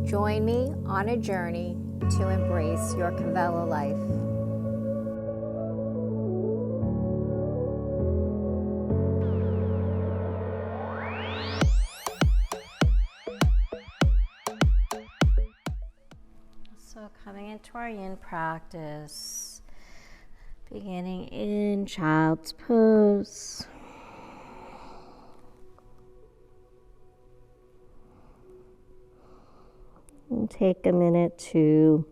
Join me on a journey to embrace your Kavela life. So coming into our yin practice, beginning in child's pose. And take a minute to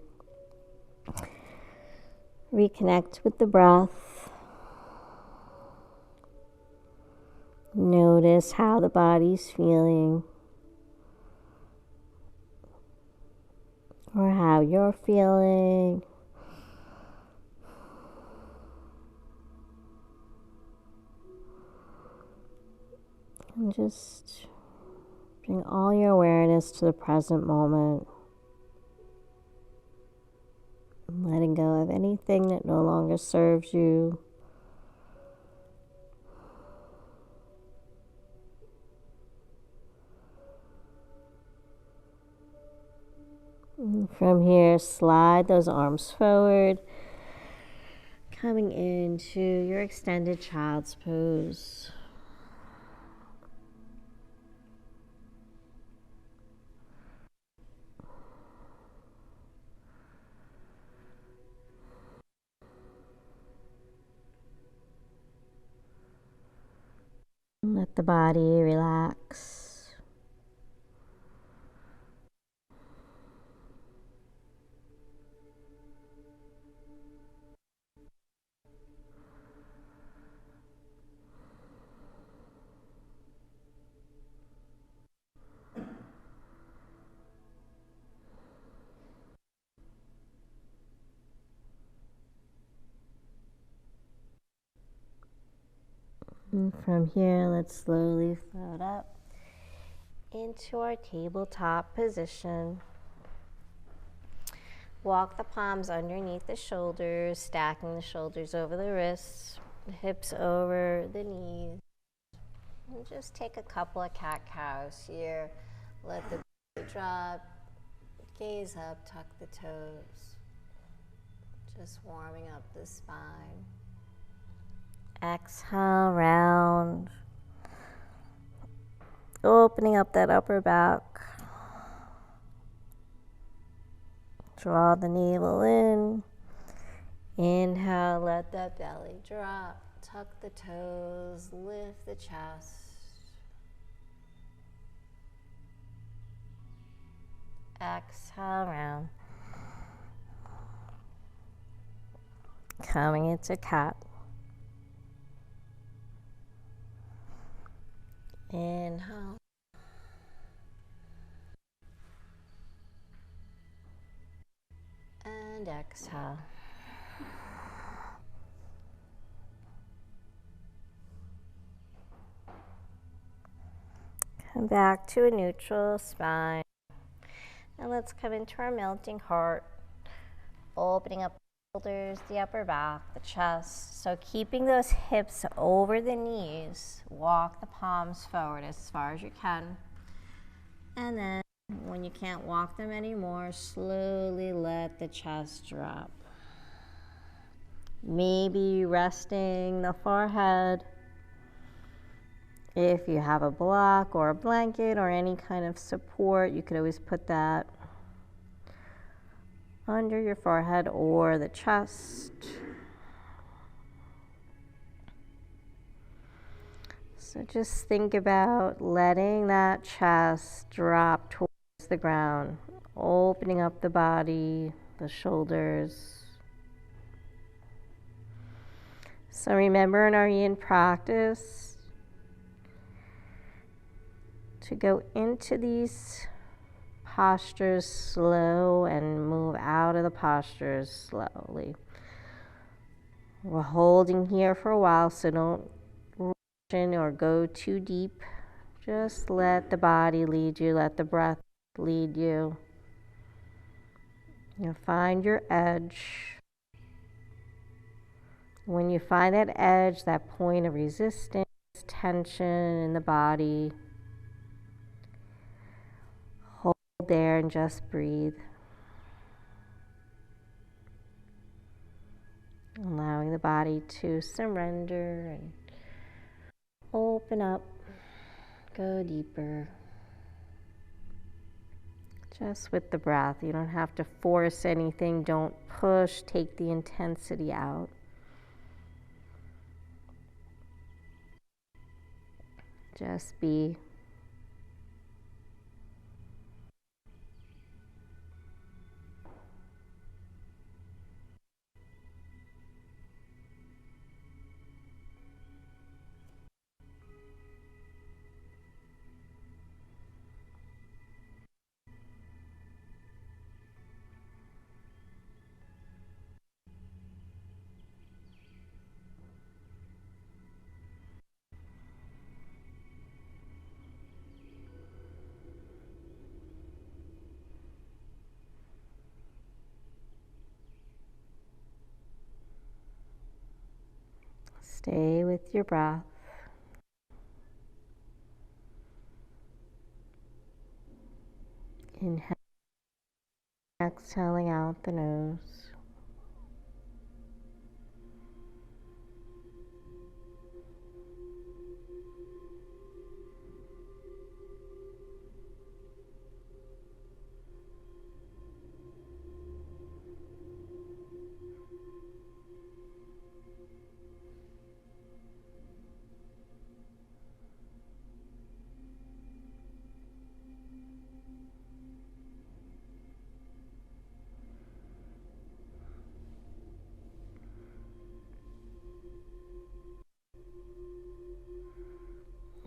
reconnect with the breath. Notice how the body's feeling, or how you're feeling. And just bring all your awareness to the present moment. Letting go of anything that no longer serves you. And from here, slide those arms forward, coming into your extended child's pose. Let the body relax. And from here, let's slowly float up into our tabletop position. Walk the palms underneath the shoulders, stacking the shoulders over the wrists, the hips over the knees. And just take a couple of cat-cows here. Let the belly drop, gaze up, tuck the toes. Just warming up the spine. Exhale, round. Opening up that upper back. Draw the navel in. Inhale, let that belly drop. Tuck the toes, lift the chest. Exhale, round. Coming into cat. Inhale. And exhale. Come back to a neutral spine. And let's come into our melting heart. Opening up the shoulders, the upper back, the chest. So keeping those hips over the knees. Walk the palms forward as far as you can. And then when you can't walk them anymore, slowly let the chest drop. Maybe resting the forehead. If you have a block or a blanket or any kind of support, you could always put that under your forehead or the chest. So just think about letting that chest drop towards the ground, opening up the body, the shoulders. So remember in our yin practice to go into these postures slow and move out of the postures slowly. We're holding here for a while, so don't rush in or go too deep. Just let the body lead you, let the breath lead you. You'll find your edge. When you find that edge, that point of resistance, tension in the body, hold there and just breathe. Allowing the body to surrender and open up, go deeper. Just with the breath. You don't have to force anything. Don't push. Take the intensity out. Just be. Stay with your breath. Inhale, exhaling out the nose.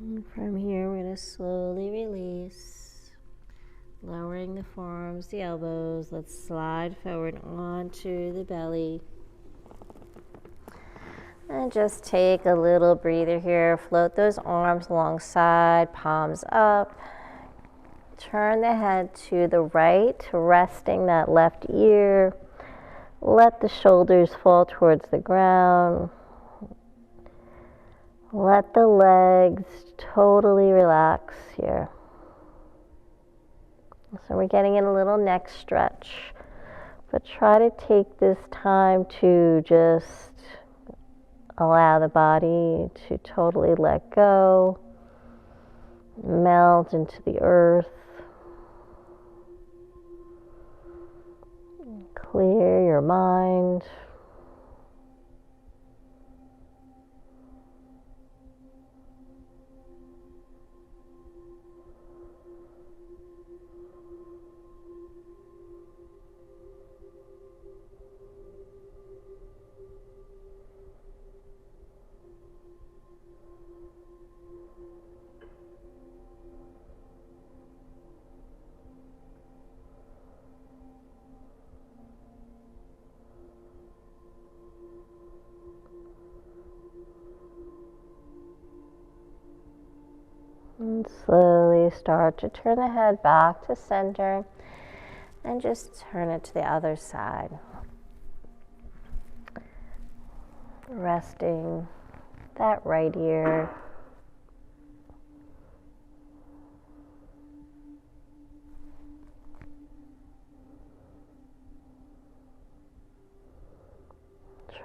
And from here, we're going to slowly release, lowering the forearms, the elbows. Let's slide forward onto the belly. And just take a little breather here. Float those arms alongside, palms up. Turn the head to the right, resting that left ear. Let the shoulders fall towards the ground. Let the legs totally relax here. So we're getting in a little neck stretch, but try to take this time to just allow the body to totally let go, melt into the earth, clear your mind. And slowly start to turn the head back to center and just turn it to the other side. Resting that right ear.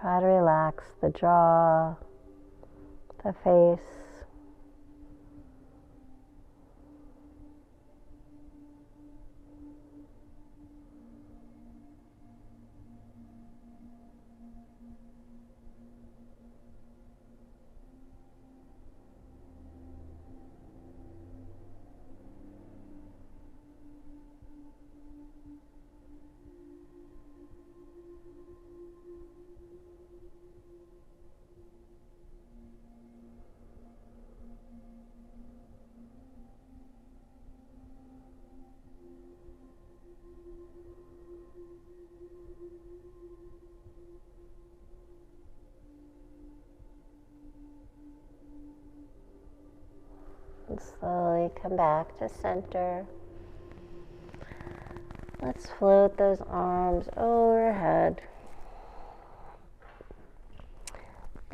Try to relax the jaw, the face. And slowly come back to center. Let's float those arms overhead.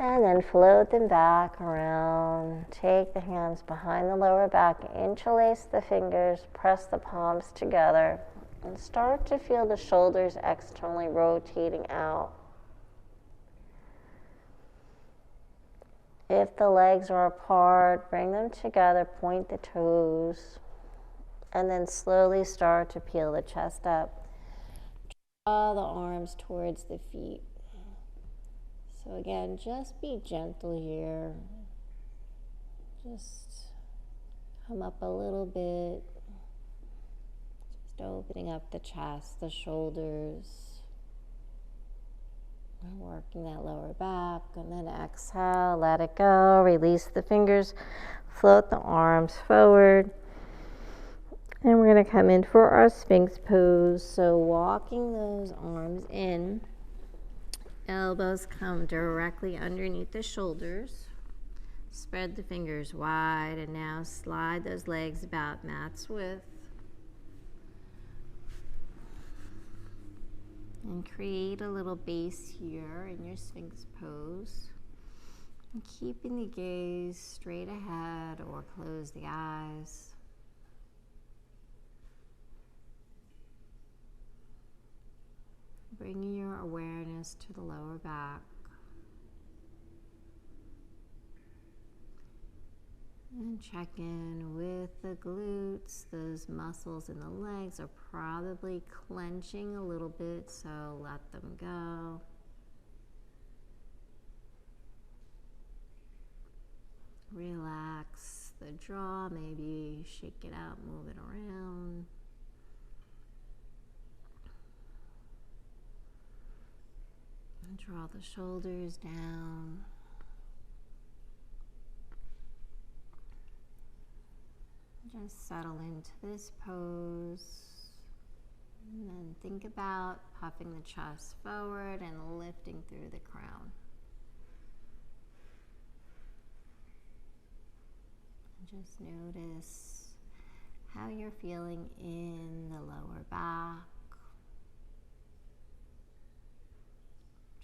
And then float them back around. Take the hands behind the lower back, interlace the fingers, press the palms together, and start to feel the shoulders externally rotating out. If the legs are apart, bring them together, point the toes, and then slowly start to peel the chest up. Draw the arms towards the feet. So again, just be gentle here. Just come up a little bit. Just opening up the chest, the shoulders. Working that lower back, and then exhale, let it go. Release the fingers, float the arms forward. And we're going to come in for our Sphinx pose. So walking those arms in. Elbows come directly underneath the shoulders. Spread the fingers wide, and now slide those legs about mat's width. And create a little base here in your Sphinx pose. And keeping the gaze straight ahead or close the eyes. Bringing your awareness to the lower back. And check in with the glutes. Those muscles in the legs are probably clenching a little bit, so let them go. Relax the jaw, maybe shake it out, move it around. And draw the shoulders down. Just settle into this pose. And then think about puffing the chest forward and lifting through the crown. And just notice how you're feeling in the lower back.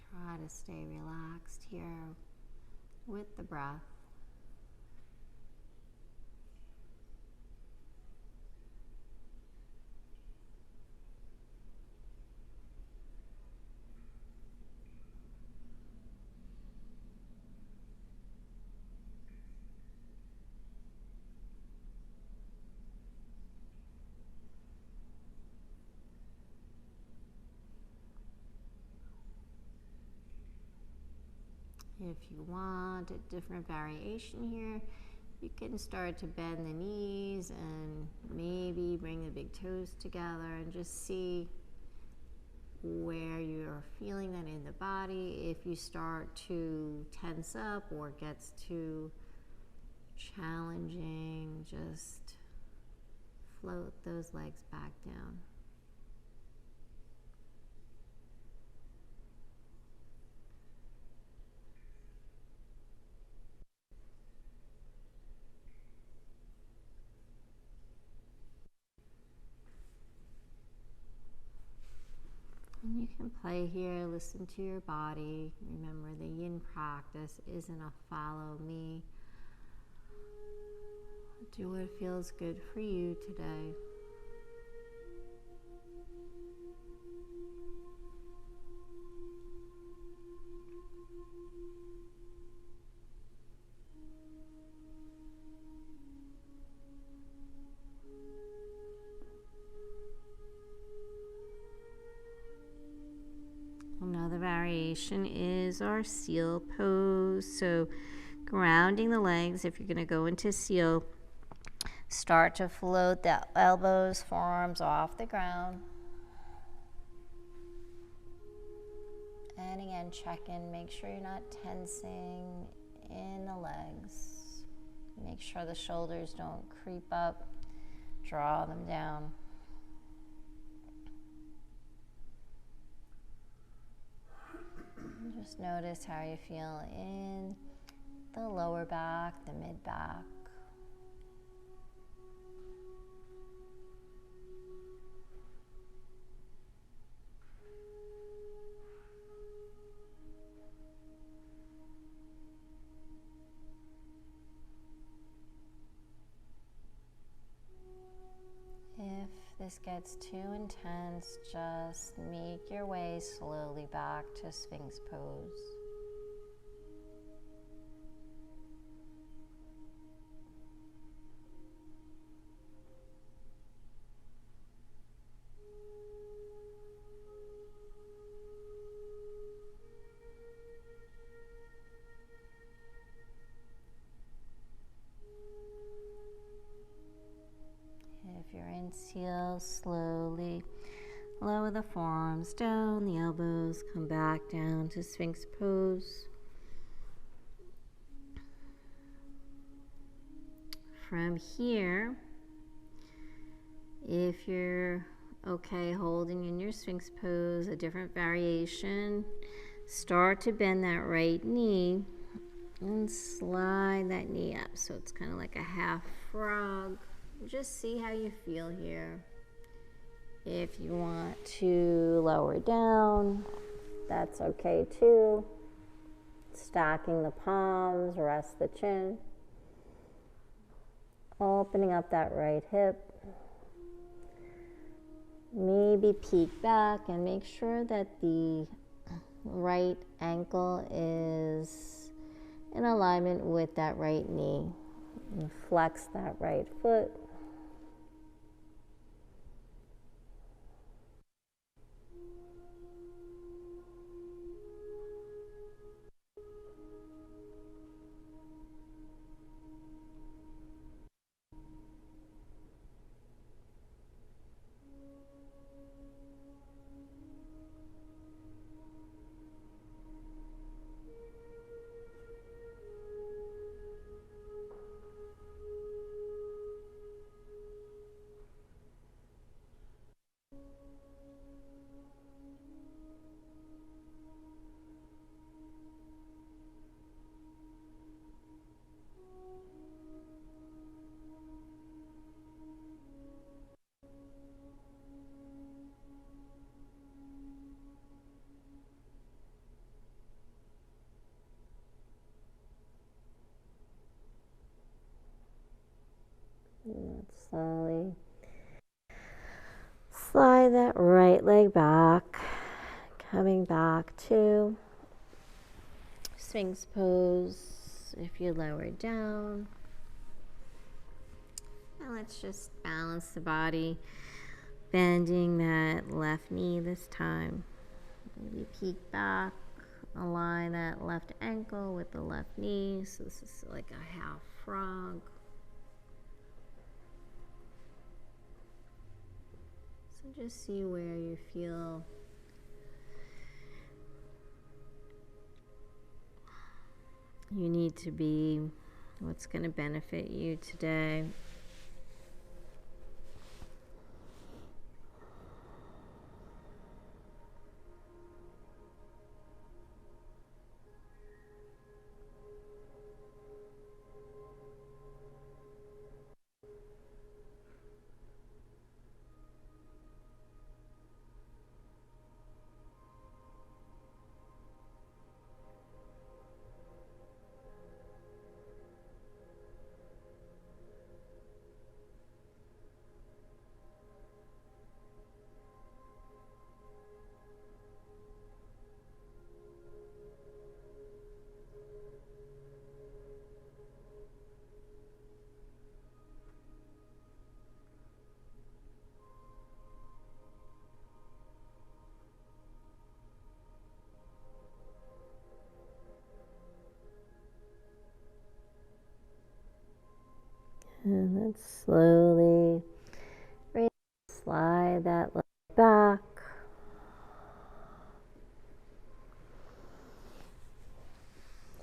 Try to stay relaxed here with the breath. If you want a different variation here, you can start to bend the knees and maybe bring the big toes together and just see where you're feeling that in the body. If you start to tense up or it gets too challenging, just float those legs back down. And you can play here, listen to your body. Remember, the yin practice isn't a follow me. Do what feels good for you today. Another variation is our seal pose. So grounding the legs, if you're going to go into seal, start to float the elbows, forearms off the ground. And again, check in, make sure you're not tensing in the legs. Make sure the shoulders don't creep up, draw them down. Just notice how you feel in the lower back, the mid back. this gets too intense, just make your way slowly back to Sphinx pose. If you're in seal, slowly lower the forearms down, the elbows come back down to Sphinx pose. From here, if you're okay holding in your Sphinx pose, a different variation, start to bend that right knee and slide that knee up so it's kind of like a half frog. Just see how you feel here. If you want to lower down, that's okay too. Stacking the palms, rest the chin. Opening up that right hip. Maybe peek back and make sure that the right ankle is in alignment with that right knee. And flex that right foot. And slowly slide that right leg back, coming back to Sphinx pose. If you lower down, and let's just balance the body, bending that left knee this time. Maybe peek back, align that left ankle with the left knee. So this is like a half frog. So just see where you feel you need to be, what's going to benefit you today. And then slowly slide that leg back.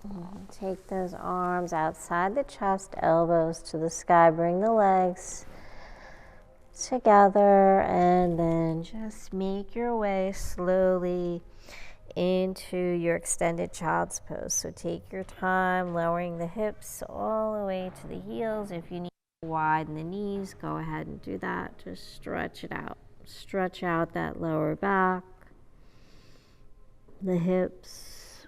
And take those arms outside the chest, elbows to the sky. Bring the legs together and then just make your way slowly into your extended child's pose. So take your time, lowering the hips all the way to the heels. If you need to widen the knees, go ahead and do that. Just stretch it out. Stretch out that lower back, the hips.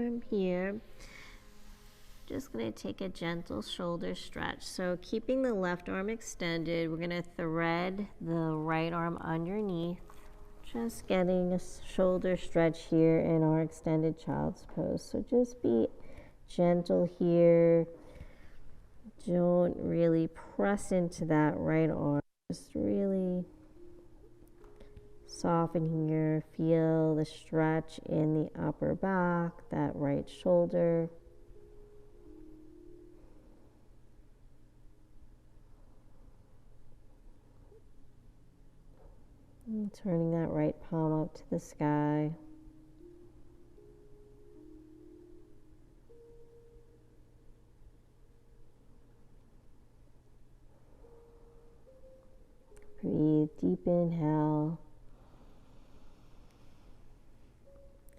from here, just going to take a gentle shoulder stretch. So keeping the left arm extended, we're going to thread the right arm underneath. Just getting a shoulder stretch here in our extended child's pose. So just be gentle here. Don't really press into that right arm. Just really soften here. Feel the stretch in the upper back, that right shoulder. And turning that right palm up to the sky. Breathe, deep inhale.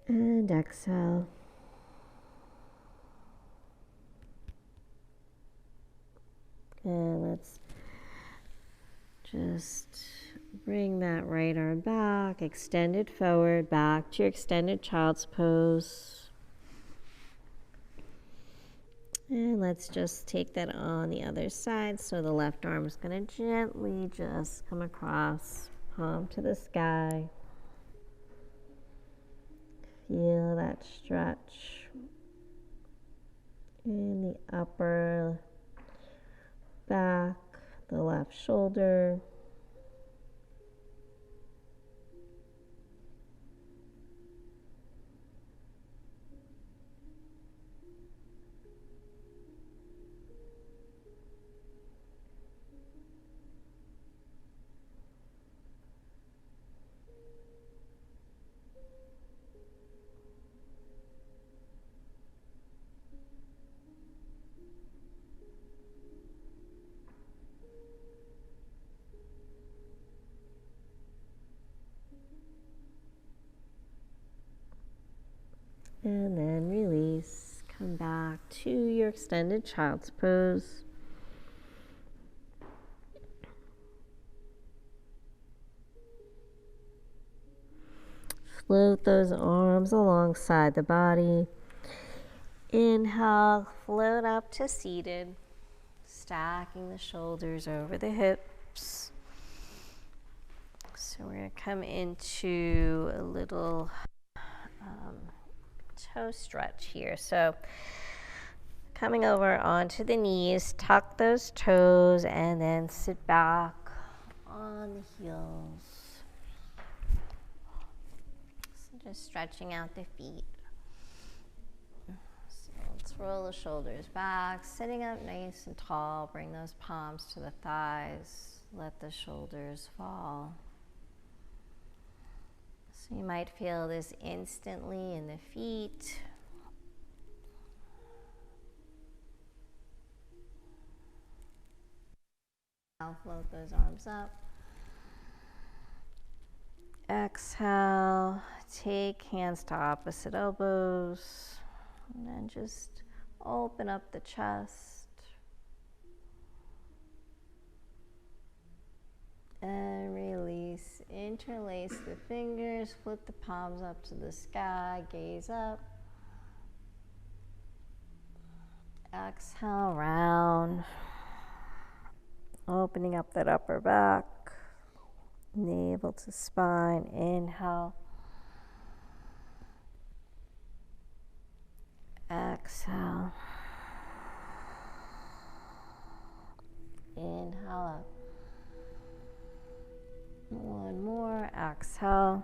And exhale. And let's just bring that right arm back, extend it forward, back to your extended child's pose. And let's just take that on the other side. So the left arm is going to gently just come across, palm to the sky. Feel that stretch in the upper back, the left shoulder. And then release. Come back to your extended child's pose. Float those arms alongside the body. Inhale, float up to seated. Stacking the shoulders over the hips. So we're going to come into a little toe stretch here. So coming over onto the knees, tuck those toes and then sit back on the heels. So just stretching out the feet. So let's roll the shoulders back, sitting up nice and tall. Bring those palms to the thighs. Let the shoulders fall. So you might feel this instantly in the feet. Now float those arms up. Exhale, take hands to opposite elbows. And then just open up the chest. And release. Interlace the fingers, flip the palms up to the sky, gaze up. Exhale, round. Opening up that upper back, navel to spine. Inhale. Exhale. Inhale up. One more, exhale.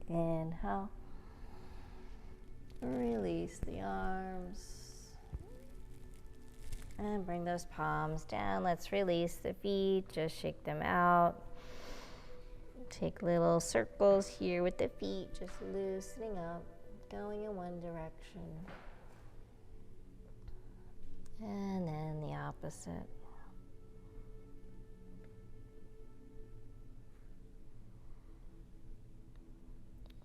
Inhale. Release the arms. And bring those palms down. Let's release the feet, just shake them out. Take little circles here with the feet, just loosening up, going in one direction. And then the opposite.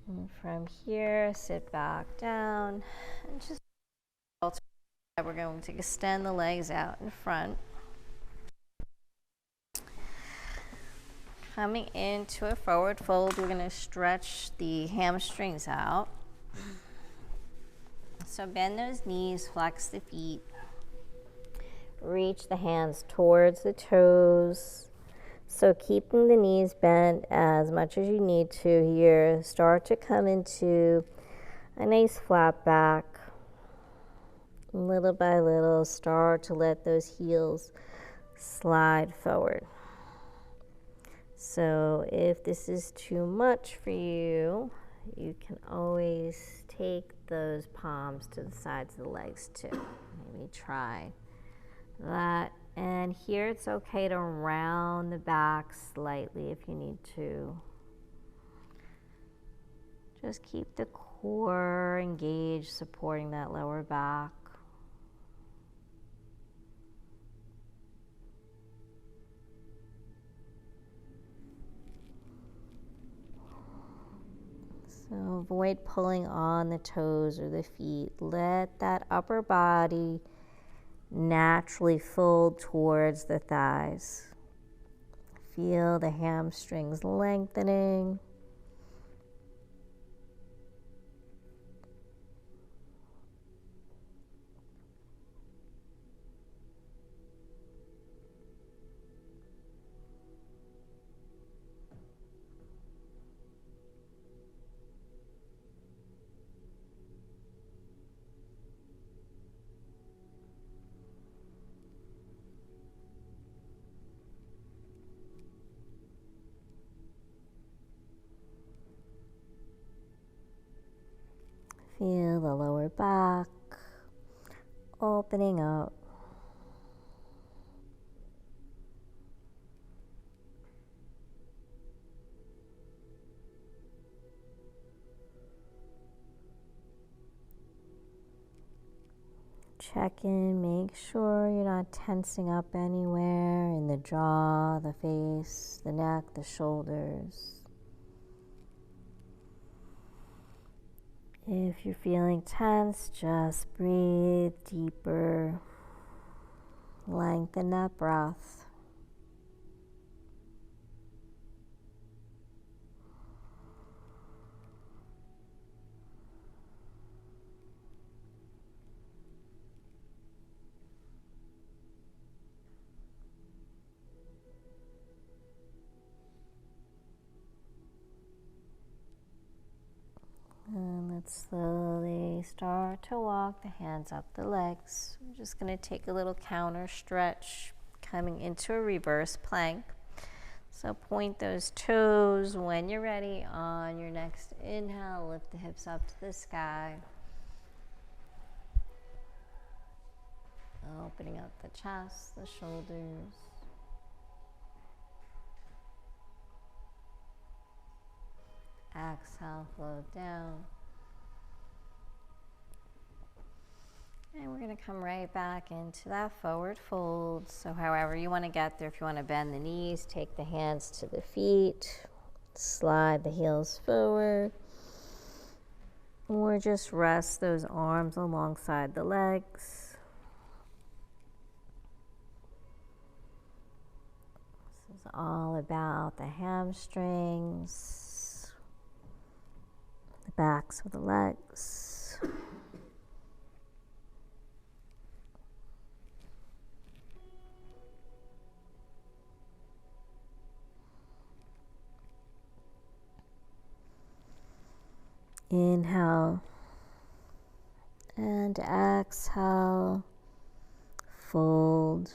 And from here, sit back down and just we're going to extend the legs out in front. coming into a forward fold, we're going to stretch the hamstrings out. So bend those knees, flex the feet. Reach the hands towards the toes. So keeping the knees bent as much as you need to here. Start to come into a nice flat back. Little by little, start to let those heels slide forward. So if this is too much for you, you can always take those palms to the sides of the legs too. Maybe try that. And here it's okay to round the back slightly if you need to. Just keep the core engaged, supporting that lower back. So avoid pulling on the toes or the feet. Let that upper body naturally fold towards the thighs. Feel the hamstrings lengthening. Feel the lower back opening up. Check in, make sure you're not tensing up anywhere in the jaw, the face, the neck, the shoulders. If you're feeling tense, just breathe deeper. Lengthen that breath. And let's slowly start to walk the hands up the legs. I'm just going to take a little counter stretch, coming into a reverse plank. So point those toes. When you're ready, on your next inhale, lift the hips up to the sky. Opening up the chest, the shoulders. Exhale, float down. And we're going to come right back into that forward fold. So however you want to get there, if you want to bend the knees, take the hands to the feet, slide the heels forward, or just rest those arms alongside the legs. This is all about the hamstrings, the backs of the legs. Inhale and exhale, fold.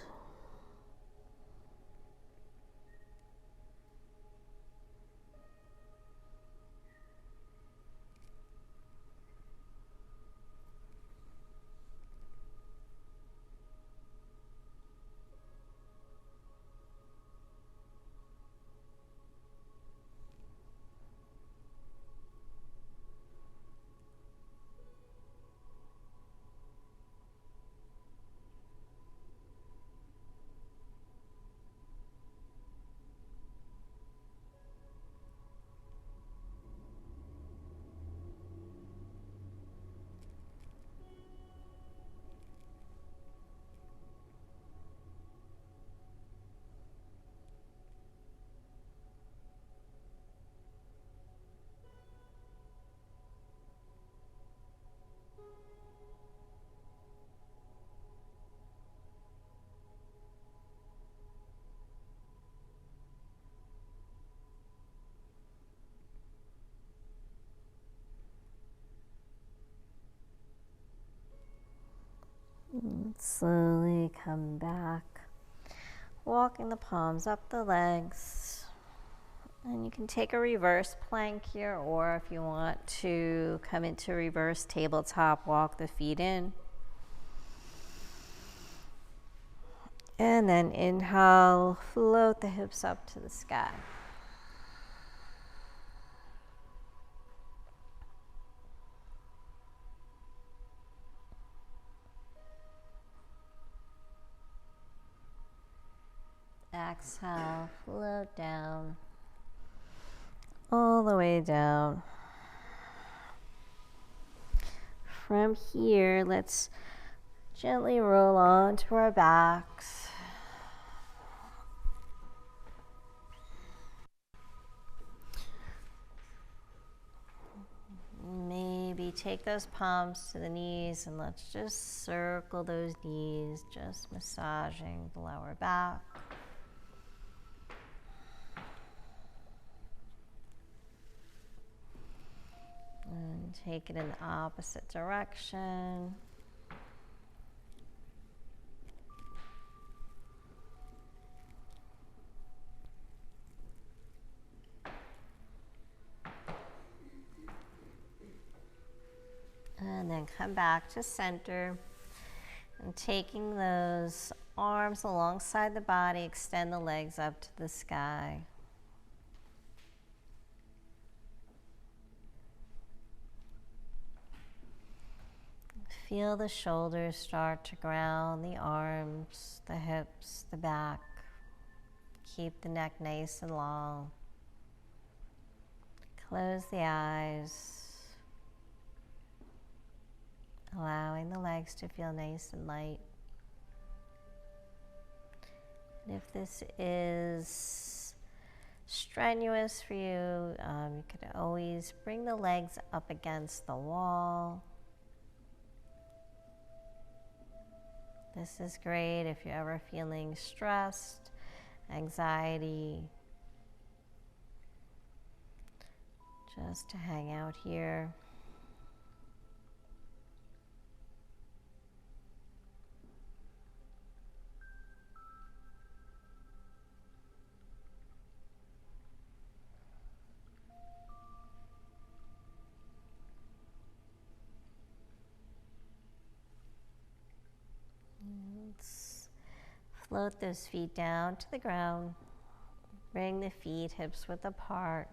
Slowly come back, walking the palms up the legs. And you can take a reverse plank here, or if you want to come into reverse tabletop, walk the feet in. And then inhale, float the hips up to the sky. Exhale, float down, all the way down. From here, let's gently roll onto our backs. Maybe take those palms to the knees and let's just circle those knees, just massaging the lower back. And take it in the opposite direction. And then come back to center. And taking those arms alongside the body, extend the legs up to the sky. Feel the shoulders start to ground, the arms, the hips, the back. Keep the neck nice and long. Close the eyes, allowing the legs to feel nice and light. And if this is strenuous for you, you could always bring the legs up against the wall. This is great if you're ever feeling stressed, anxiety, just to hang out here. Let's float those feet down to the ground. Bring the feet hips width apart.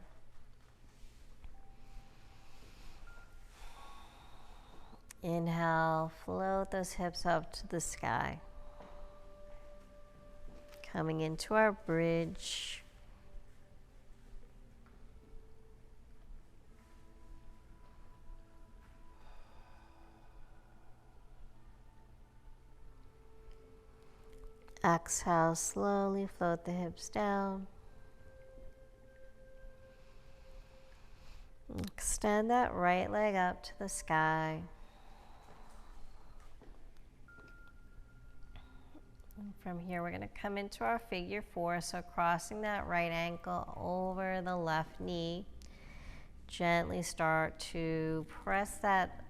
Inhale, float those hips up to the sky. Coming into our bridge. Exhale, slowly float the hips down. Extend that right leg up to the sky. And from here, we're going to come into our figure four. So crossing that right ankle over the left knee. Gently start to press that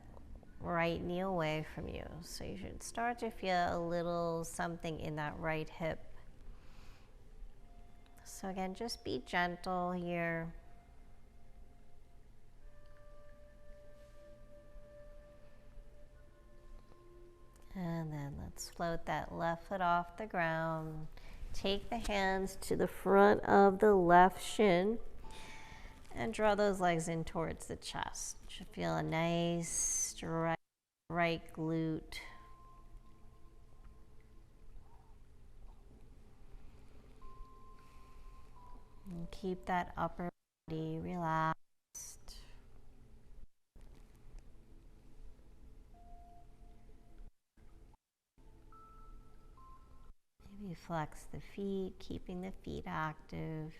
right knee away from you. So you should start to feel a little something in that right hip. So again, just be gentle here. And then let's float that left foot off the ground. Take the hands to the front of the left shin and draw those legs in towards the chest. You should feel a nice stretch, right glute. And keep that upper body relaxed. Maybe flex the feet, keeping the feet active.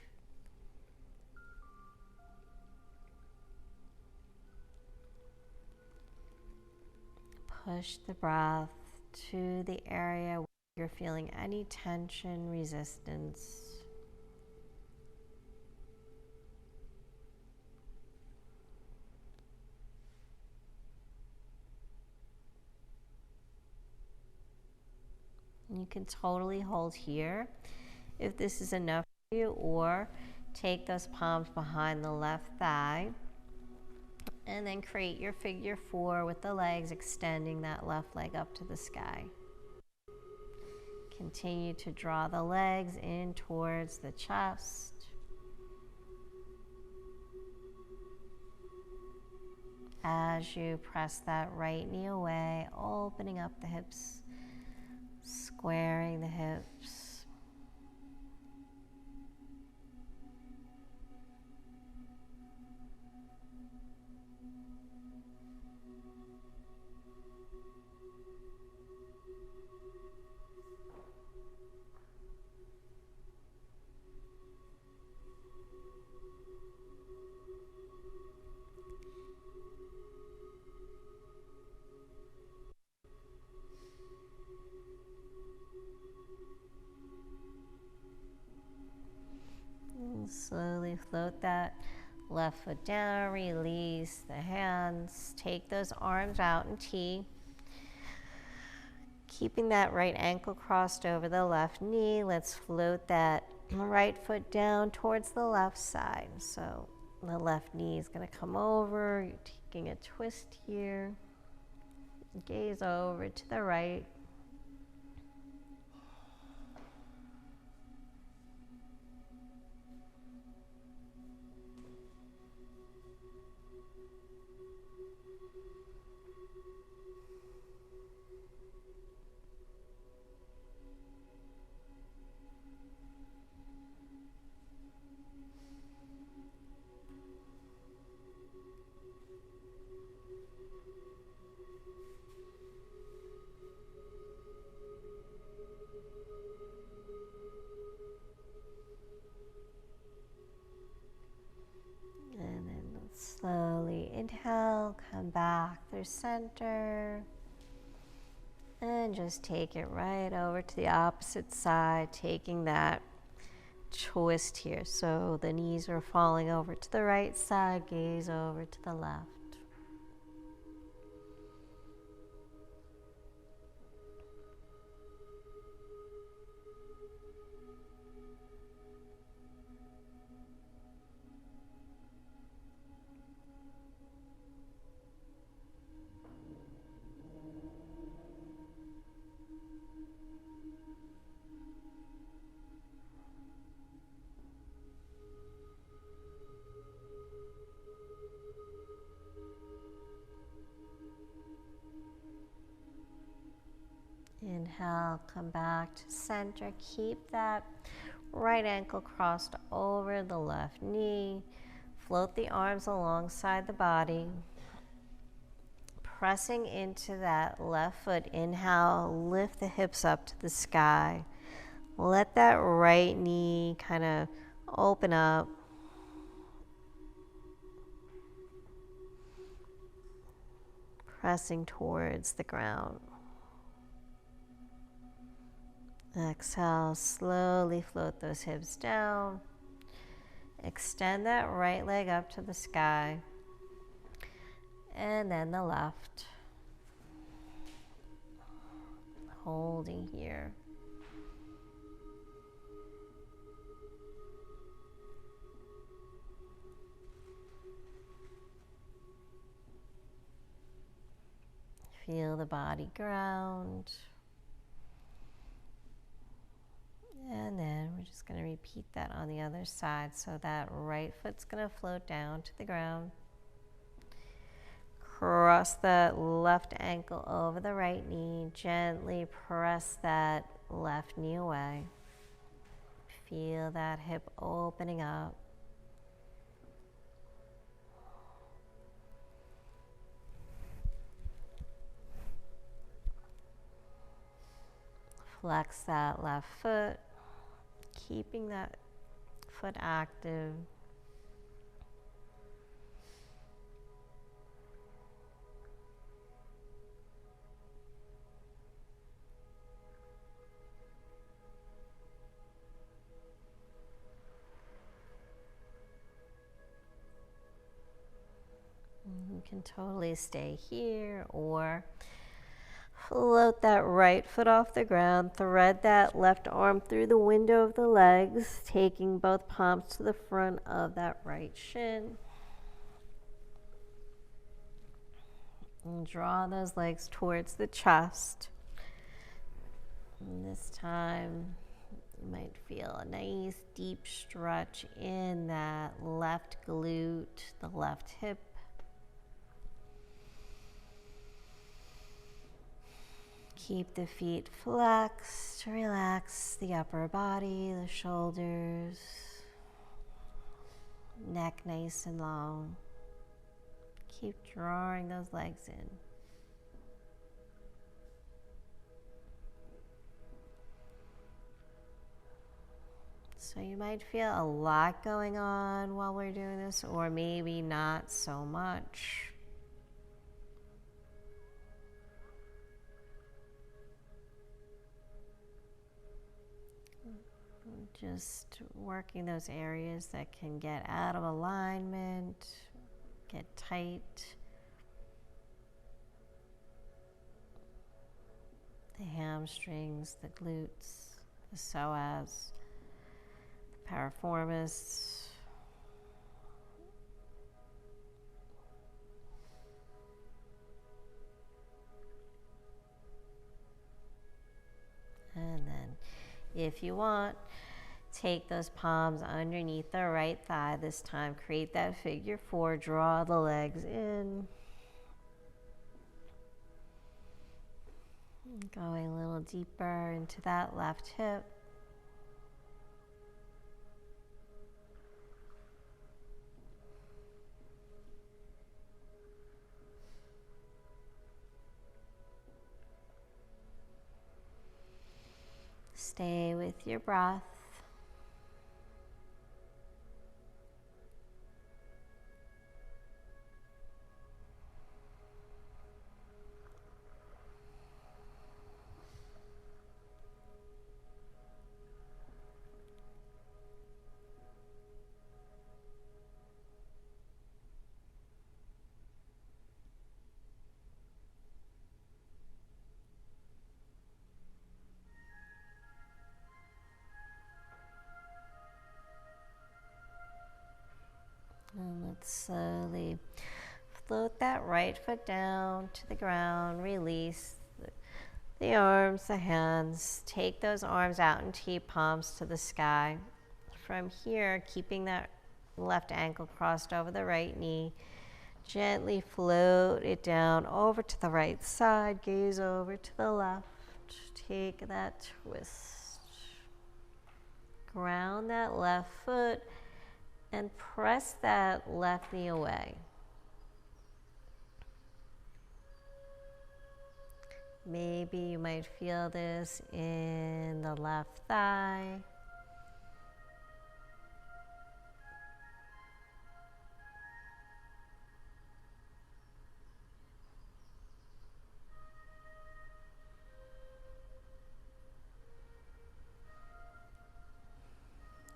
Push the breath to the area where you're feeling any tension, resistance. You can totally hold here if this is enough for you, or take those palms behind the left thigh and then create your figure 4 with the legs extending that left leg up to the sky. Continue to draw the legs in towards the chest. As you press that right knee away, opening up the hips, squaring the hips. Slowly float that left foot down, release the hands, take those arms out in T. Keeping that right ankle crossed over the left knee, let's float that right foot down towards the left side. So the left knee is going to come over, you're taking a twist here, gaze over to the right. And then slowly inhale, come back through center. And just take it right over to the opposite side, taking that twist here. So the knees are falling over to the right side, gaze over to the left. Inhale, come back to center. Keep that right ankle crossed over the left knee. Float the arms alongside the body. Pressing into that left foot. Inhale, lift the hips up to the sky. Let that right knee kind of open up. Pressing towards the ground. Exhale, slowly float those hips down. Extend that right leg up to the sky. And then the left. Holding here. Feel the body ground. And then we're just going to repeat that on the other side. So that right foot's going to float down to the ground. Cross that left ankle over the right knee. Gently press that left knee away. Feel that hip opening up. Flex that left foot. Keeping that foot active. You can totally stay here or Float that right foot off the ground. Thread that left arm through the window of the legs, taking both palms to the front of that right shin. And draw those legs towards the chest. And this time, you might feel a nice deep stretch in that left glute, the left hip. Keep the feet flexed, relax the upper body, the shoulders, neck nice and long. Keep drawing those legs in. So you might feel a lot going on while we're doing this, or maybe not so much. Just working those areas that can get out of alignment, get tight. The hamstrings, the glutes, the psoas, the piriformis. And then, if you want, take those palms underneath the right thigh this time. Create that figure four. Draw the legs in. Going a little deeper into that left hip. Stay with your breath. And let's slowly float that right foot down to the ground. Release the arms, the hands. Take those arms out and keep palms to the sky. From here, keeping that left ankle crossed over the right knee, gently float it down over to the right side. Gaze over to the left. Take that twist. Ground that left foot and press that left knee away. Maybe you might feel this in the left thigh.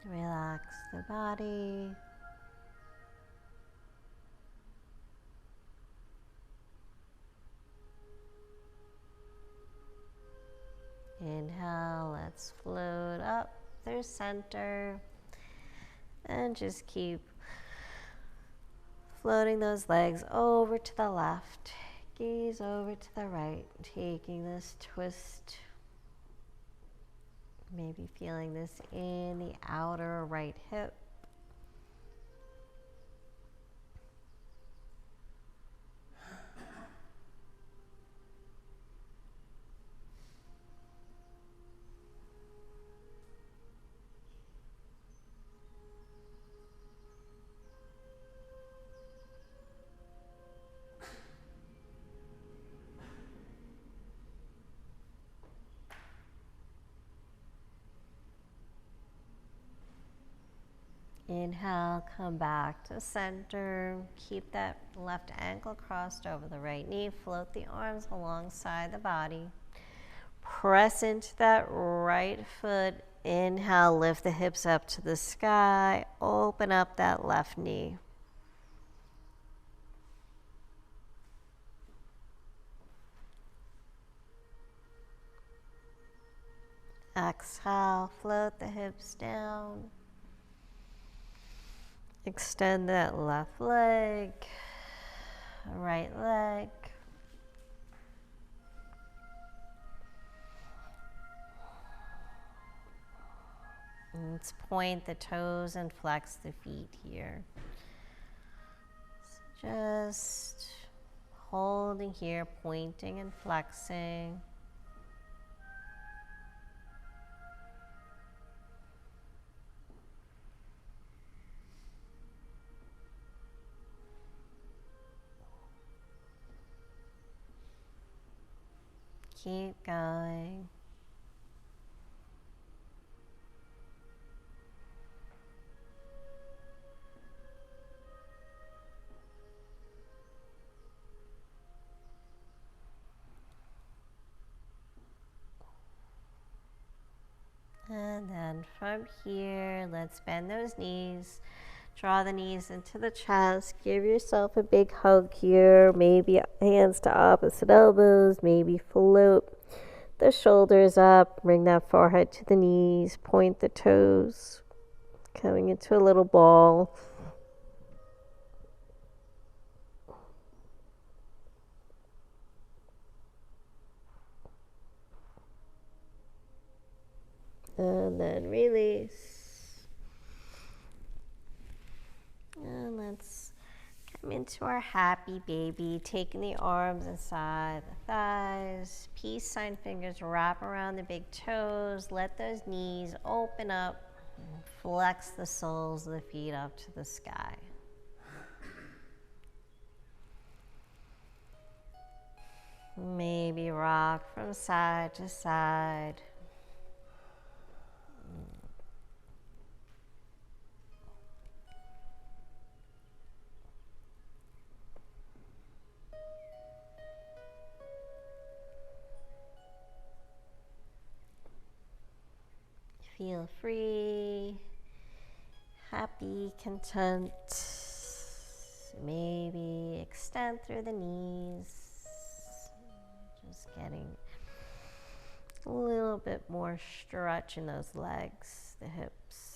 Relax the body. Inhale, let's float up through center. And just keep floating those legs over to the left. Gaze over to the right, taking this twist. Maybe feeling this in the outer right hip. Inhale, come back to center. Keep that left ankle crossed over the right knee. Float the arms alongside the body. Press into that right foot. Inhale, lift the hips up to the sky. Open up that left knee. Exhale, float the hips down. Extend that left leg, right leg. And let's point the toes and flex the feet here. So just holding here, pointing and flexing. Keep going. And then from here, let's bend those knees. Draw the knees into the chest. Give yourself a big hug here. Maybe hands to opposite elbows. Maybe float the shoulders up. Bring that forehead to the knees. Point the toes. Coming into a little ball. And then release. And let's come into our happy baby, taking the arms inside the thighs. Peace sign fingers wrap around the big toes. Let those knees open up. Flex the soles of the feet up to the sky. Maybe rock from side to side. Feel free, happy, content. Maybe extend through the knees. Just getting a little bit more stretch in those legs, the hips.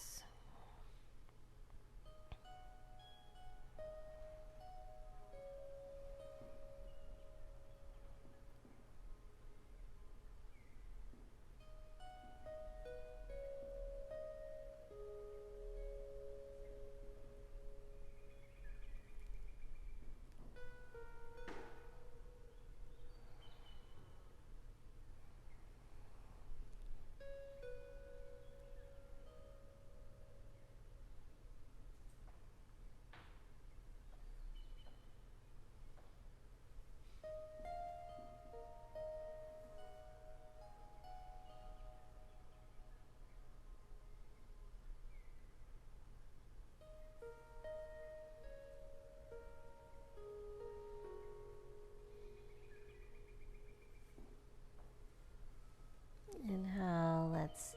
Inhale, let's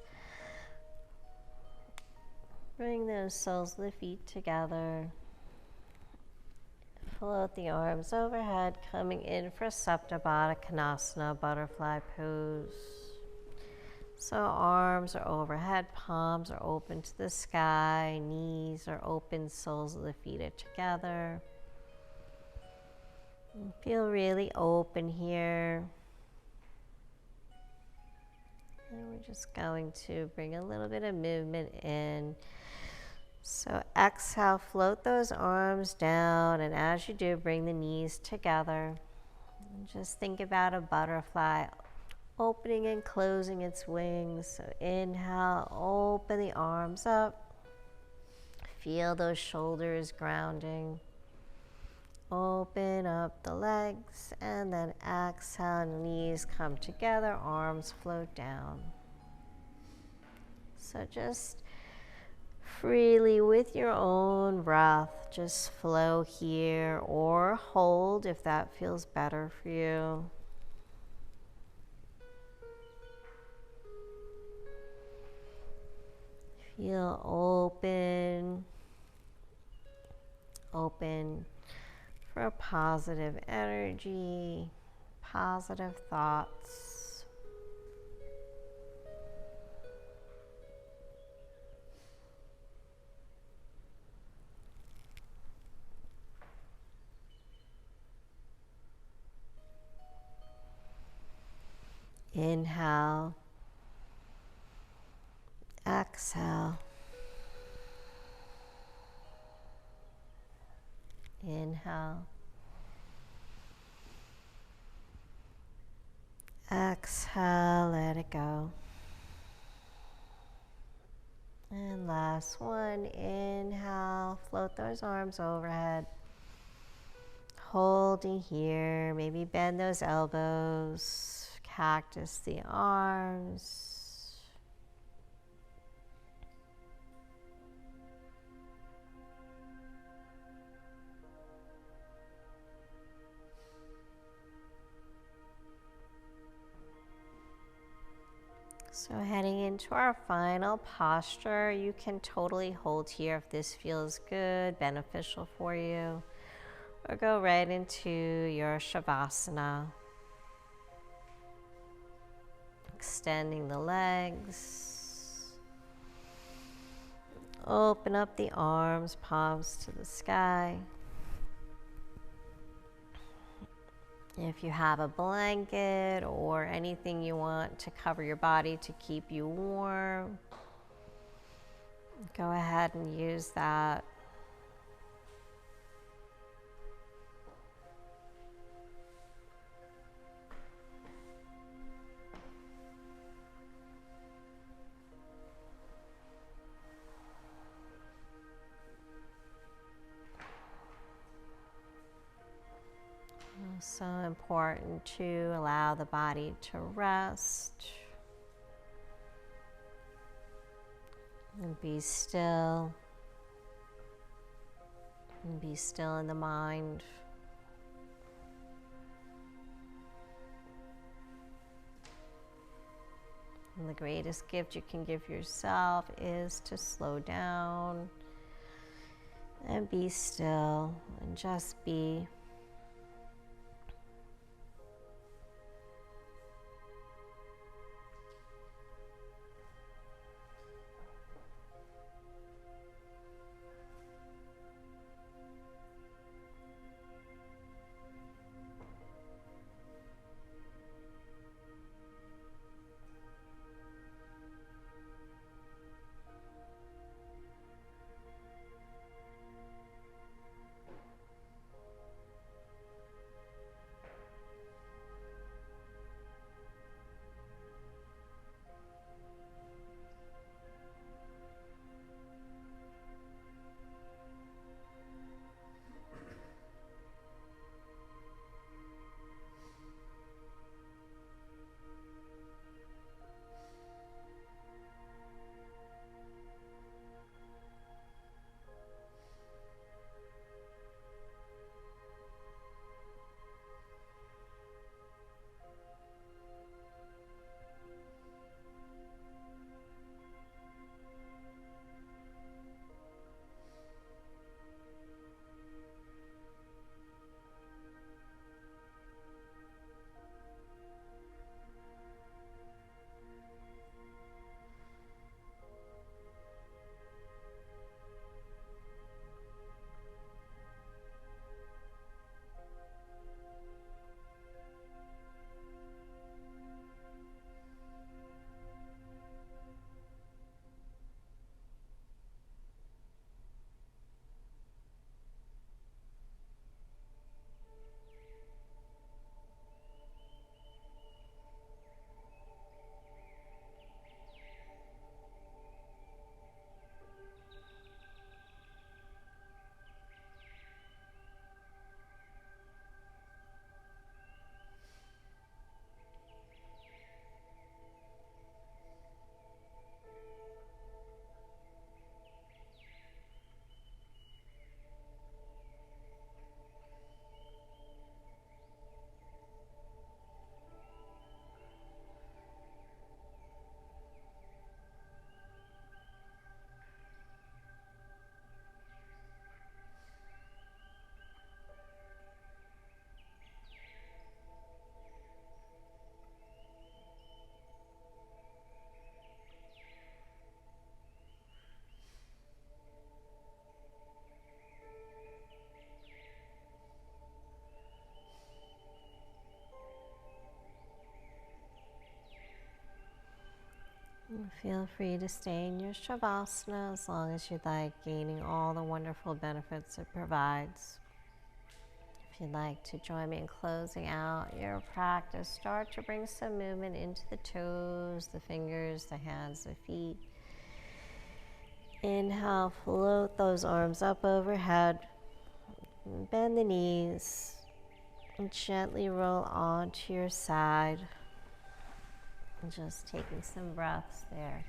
bring those soles of the feet together. Float the arms overhead, coming in for Supta Baddha Konasana, butterfly pose. So arms are overhead, palms are open to the sky, knees are open, soles of the feet are together. And feel really open here. And we're just going to bring a little bit of movement in. So exhale, float those arms down, and as you do, bring the knees together. And just think about a butterfly opening and closing its wings. So inhale, open the arms up. Feel those shoulders grounding. Open up the legs, and then exhale, knees come together, arms float down. So just freely with your own breath, just flow here or hold if that feels better for you. Feel open, open for positive energy, positive thoughts. Inhale. Exhale. Inhale. Exhale, let it go. And last one, inhale, float those arms overhead. Holding here, maybe bend those elbows, cactus the arms. So heading into our final posture, you can totally hold here if this feels good, beneficial for you, or go right into your Shavasana. Extending the legs. Open up the arms, palms to the sky. If you have a blanket or anything you want to cover your body to keep you warm, go ahead and use that. So important to allow the body to rest and be still in the mind. And the greatest gift you can give yourself is to slow down and be still and just be. Feel free to stay in your Shavasana as long as you'd like, gaining all the wonderful benefits it provides. If you'd like to join me in closing out your practice, start to bring some movement into the toes, the fingers, the hands, the feet. Inhale, float those arms up overhead. Bend the knees and gently roll onto your side. And just taking some breaths there.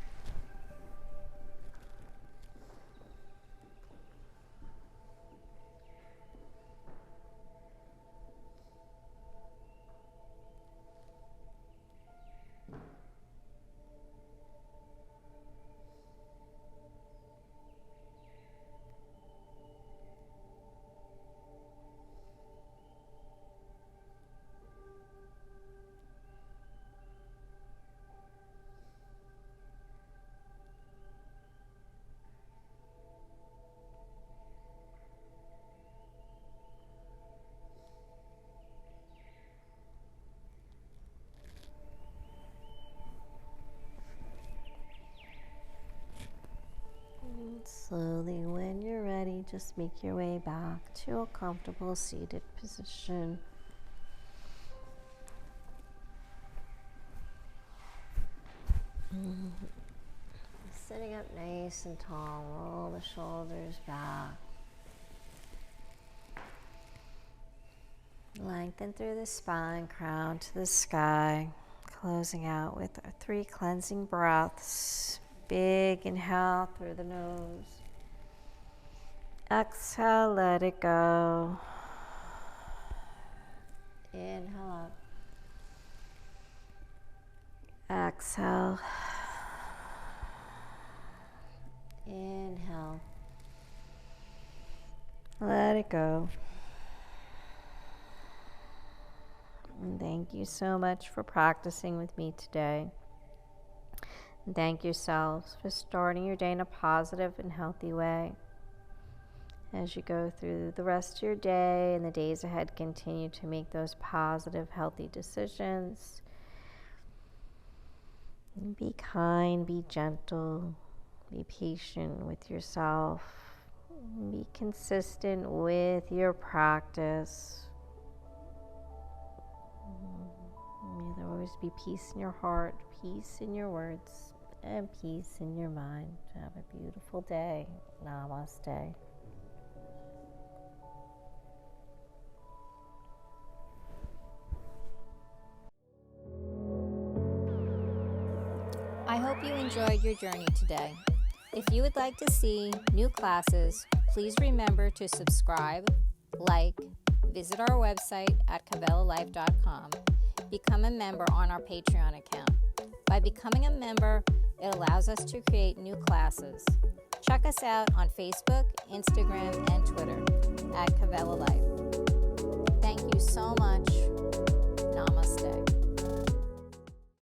Slowly, when you're ready, just make your way back to a comfortable seated position. Sitting up nice and tall, roll the shoulders back. Lengthen through the spine, crown to the sky. Closing out with our 3 cleansing breaths. Big inhale through the nose. Exhale, let it go. Inhale up. Exhale. Inhale. Let it go. And thank you so much for practicing with me today. And thank yourselves for starting your day in a positive and healthy way. As you go through the rest of your day and the days ahead, continue to make those positive, healthy decisions. And be kind, be gentle, be patient with yourself. Be consistent with your practice. May there always be peace in your heart, peace in your words, and peace in your mind. Have a beautiful day. Namaste. I hope you enjoyed your journey today. If you would like to see new classes, please remember to subscribe, like, visit our website at kavelalife.com, become a member on our Patreon account. By becoming a member, it allows us to create new classes. Check us out on Facebook, Instagram, and Twitter at Kavela Life. Thank you so much. Namaste.